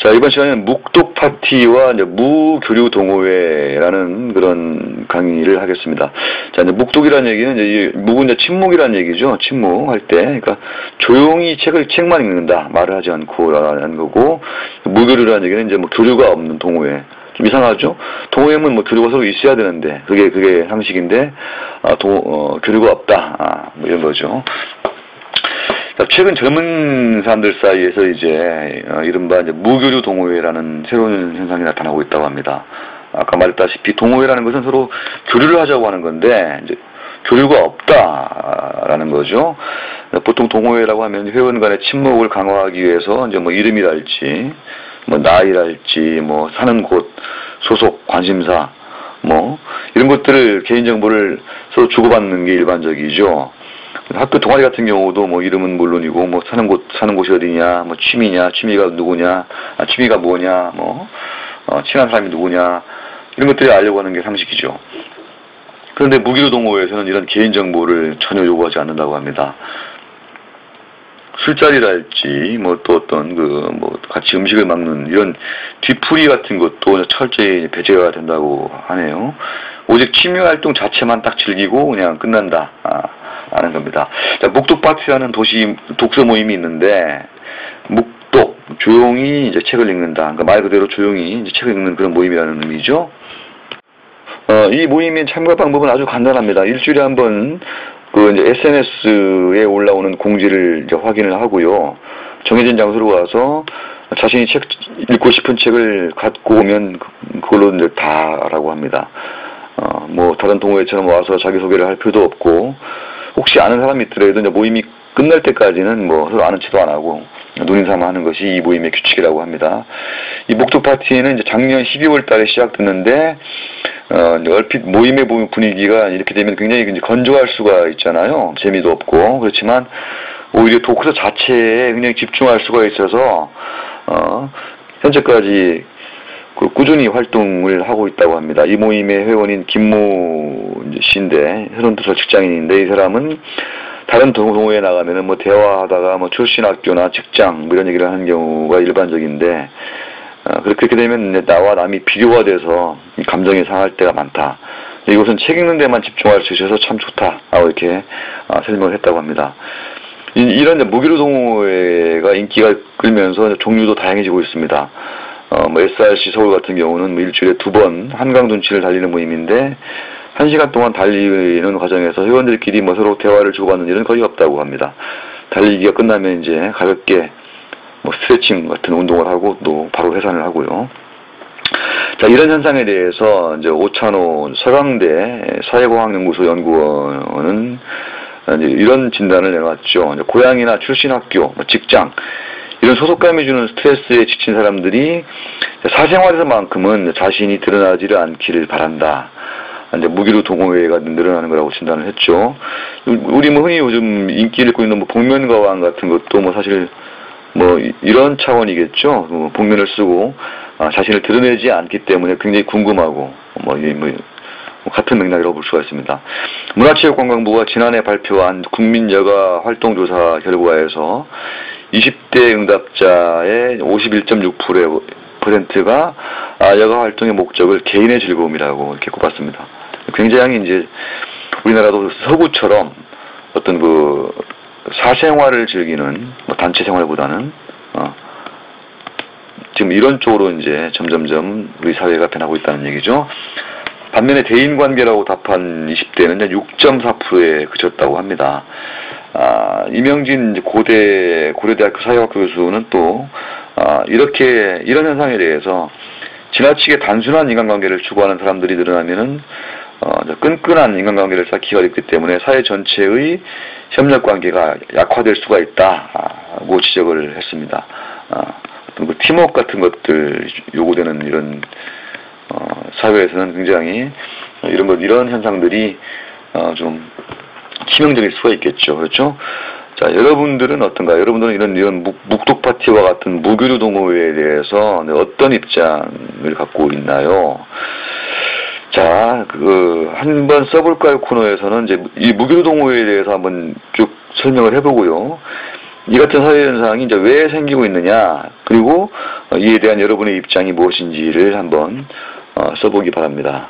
자, 이번 시간에는 묵독 파티와 이제 무교류 동호회라는 그런 강의를 하겠습니다. 자, 이제 묵독이라는 얘기는 이제 묵은 이제 침묵이라는 얘기죠. 침묵할 때. 그러니까 조용히 책만 읽는다. 말을 하지 않고라는 거고, 무교류라는 얘기는 이제 뭐 교류가 없는 동호회. 좀 이상하죠? 동호회면 뭐 교류가 서로 있어야 되는데, 그게 상식인데, 교류가 없다. 뭐 이런 거죠. 최근 젊은 사람들 사이에서 이제 이른바 이제 무교류 동호회라는 새로운 현상이 나타나고 있다고 합니다. 아까 말했다시피 동호회라는 것은 서로 교류를 하자고 하는 건데 이제 교류가 없다라는 거죠. 보통 동호회라고 하면 회원 간의 친목을 강화하기 위해서 이제 뭐 이름이랄지 뭐 나이랄지 뭐 사는 곳, 소속, 관심사 뭐 이런 것들을 개인 정보를 서로 주고받는 게 일반적이죠. 학교 동아리 같은 경우도 뭐 이름은 물론이고 뭐 사는 곳이 어디냐, 뭐 취미냐, 취미가 누구냐, 취미가 뭐냐, 뭐 친한 사람이 누구냐 이런 것들을 알려고 하는 게 상식이죠. 그런데 무교류 동호회에서는 이런 개인 정보를 전혀 요구하지 않는다고 합니다. 술자리랄지 뭐 또 어떤 뭐 같이 음식을 먹는 이런 뒤풀이 같은 것도 철저히 배제가 된다고 하네요. 오직 취미 활동 자체만 딱 즐기고 그냥 끝난다. 아는 겁니다. 자, 묵독 파티라는 독서 모임이 있는데, 묵독, 조용히 이제 책을 읽는다. 그러니까 말 그대로 조용히 이제 책을 읽는 그런 모임이라는 의미죠. 이 모임의 참가 방법은 아주 간단합니다. 일주일에 한 번, 이제 SNS에 올라오는 공지를 이제 확인을 하고요. 정해진 장소로 와서 자신이 읽고 싶은 책을 갖고 오면 그걸로 이제 다라고 합니다. 뭐, 다른 동호회처럼 와서 자기소개를 할 필요도 없고, 혹시 아는 사람이 있더라도 이제 모임이 끝날 때까지는 뭐 서로 아는 척도 안 하고 눈인사만 하는 것이 이 모임의 규칙이라고 합니다. 이 묵독 파티는 이제 작년 12월 달에 시작됐는데 얼핏 모임의 분위기가 이렇게 되면 굉장히 이제 건조할 수가 있잖아요. 재미도 없고 그렇지만 오히려 독서 자체에 굉장히 집중할 수가 있어서 현재까지 꾸준히 활동을 하고 있다고 합니다. 이 모임의 회원인 김모 씨인데, 32살 직장인인데, 이 사람은 다른 동호회에 나가면은 뭐 대화하다가 뭐 출신 학교나 직장 뭐 이런 얘기를 하는 경우가 일반적인데, 그렇게 되면 나와 남이 비교가 돼서 감정이 상할 때가 많다. 이곳은 책 읽는 데만 집중할 수 있어서 참 좋다. 이렇게 설명을 했다고 합니다. 이런 무교류 동호회가 인기가 끌면서 종류도 다양해지고 있습니다. 뭐 SRC 서울 같은 경우는 뭐 일주일에 2번 한강둔치를 달리는 모임인데 1시간 동안 달리는 과정에서 회원들끼리 뭐 서로 대화를 주고받는 일은 거의 없다고 합니다. 달리기가 끝나면 이제 가볍게 뭐 스트레칭 같은 운동을 하고 또 바로 해산을 하고요. 자, 이런 현상에 대해서 이제 오찬호 서강대 사회공학연구소 연구원은 이제 이런 진단을 내놨죠. 이제 고향이나 출신 학교, 뭐 직장 이런 소속감이 주는 스트레스에 지친 사람들이 사생활에서만큼은 자신이 드러나지를 않기를 바란다. 이제 무교류 동호회가 늘어나는 거라고 진단을 했죠. 우리 뭐 흔히 요즘 인기를 끌고 있는 뭐 복면가왕 같은 것도 뭐 사실 뭐 이런 차원이겠죠. 뭐 복면을 쓰고 자신을 드러내지 않기 때문에 굉장히 궁금하고 뭐 같은 맥락이라고 볼 수가 있습니다. 문화체육관광부가 지난해 발표한 국민여가 활동조사 결과에서 20대 응답자의 51.6%가 여가 활동의 목적을 개인의 즐거움이라고 이렇게 꼽았습니다. 굉장히 이제 우리나라도 서구처럼 어떤 사생활을 즐기는 단체 생활보다는 지금 이런 쪽으로 이제 점점점 우리 사회가 변하고 있다는 얘기죠. 반면에 대인관계라고 답한 20대는 6.4%에 그쳤다고 합니다. 이명진 고려대학교 사회학 교수는 또 이런 현상에 대해서 지나치게 단순한 인간관계를 추구하는 사람들이 늘어나면은 끈끈한 인간관계를 쌓기가 어렵기 때문에 사회 전체의 협력관계가 약화될 수가 있다고 지적을 했습니다. 어떤 팀워크 같은 것들 요구되는 이런 사회에서는 굉장히 이런 현상들이 좀 치명적일 수가 있겠죠. 그렇죠? 자, 여러분들은 어떤가요? 여러분들은 이런 묵독 파티와 같은 무교류 동호회에 대해서 어떤 입장을 갖고 있나요? 자, 한번 써볼까요 코너에서는 이제 이 무교류 동호회에 대해서 한번 쭉 설명을 해보고요. 이 같은 사회 현상이 이제 왜 생기고 있느냐, 그리고 이에 대한 여러분의 입장이 무엇인지를 한번 써보기 바랍니다.